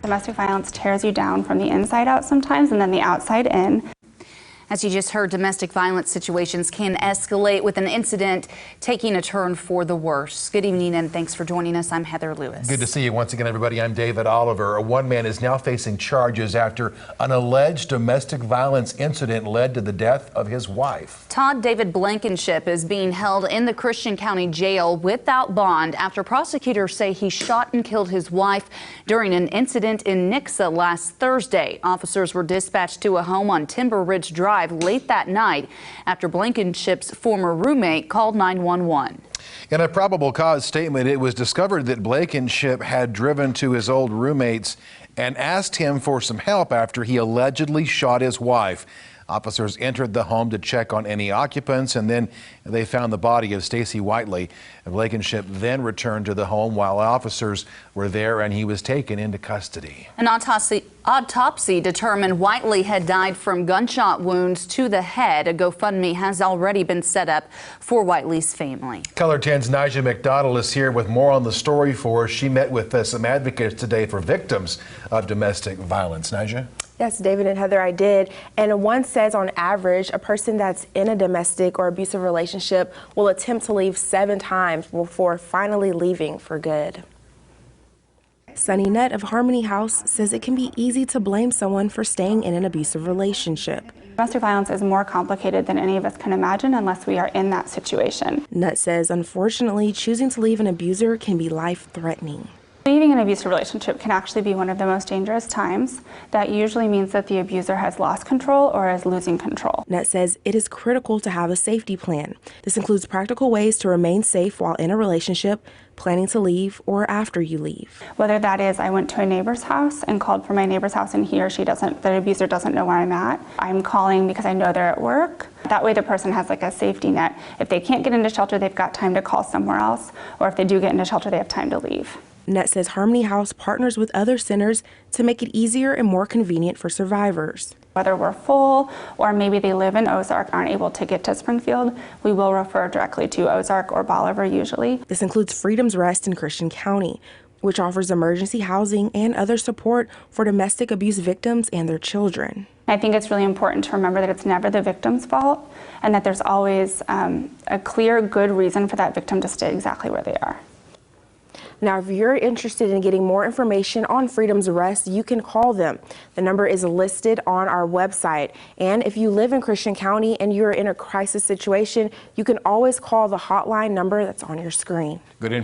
Domestic violence tears you down from the inside out sometimes and then the outside in. As you just heard, domestic violence situations can escalate, with an incident taking a turn for the worse. Good evening and thanks for joining us. I'm Heather Lewis. Good to see you once again, everybody. I'm David Oliver. One man is now facing charges after an alleged domestic violence incident led to the death of his wife. TODD David Blankenship is being held in the Christian County Jail without bond after prosecutors say he shot and killed his wife during an incident in Nixa last Thursday. Officers were dispatched to a home on Timber Ridge Drive late that night after Blankenship's former roommate called 911. In a probable cause statement, it was discovered that Blankenship had driven to his old roommate's and asked him for some help after he allegedly shot his wife. Officers entered the home to check on any occupants, and then they found the body of Stacy Whiteley. Blankenship then returned to the home while officers were there, and he was taken into custody. An autopsy determined Whiteley had died from gunshot wounds to the head. A GoFundMe has already been set up for Whiteley's family. Color 10's Nija McDonald is here with more on the story for us. She met with some advocates today for victims of domestic violence. Nija? Yes, David and Heather, I did. And one says on average, a person that's in a domestic or abusive relationship will attempt to leave 7 times before finally leaving for good. SUNNI NUTT of Harmony House says it can be easy to blame someone for staying in an abusive relationship. Domestic violence is more complicated than any of us can imagine unless we are in that situation. NUTT says, unfortunately, choosing to leave an abuser can be life-threatening. Leaving an abusive relationship can actually be one of the most dangerous times. That usually means that the abuser has lost control or is losing control. NUTT says it is critical to have a safety plan. This includes practical ways to remain safe while in a relationship, planning to leave, or after you leave. Whether that is I went to a neighbor's house and called for my neighbor's house and he or she doesn't, the abuser doesn't know where I'm at. I'm calling because I know they're at work. That way the person has like a safety net. If they can't get into shelter, they've got time to call somewhere else. Or if they do get into shelter, they have time to leave. NUTT says Harmony House partners with other centers to make it easier and more convenient for survivors. Whether we're full or maybe they live in Ozark, aren't able to get to Springfield, we will refer directly to Ozark or Bolivar usually. This includes Freedom's Rest in Christian County, which offers emergency housing and other support for domestic abuse victims and their children. I think it's really important to remember that it's never the victim's fault and that there's always a clear, good reason for that victim to stay exactly where they are. Now, if you're interested in getting more information on Freedom's Rest, you can call them. The number is listed on our website. And if you live in Christian County and you're in a crisis situation, you can always call the hotline number that's on your screen. Good information.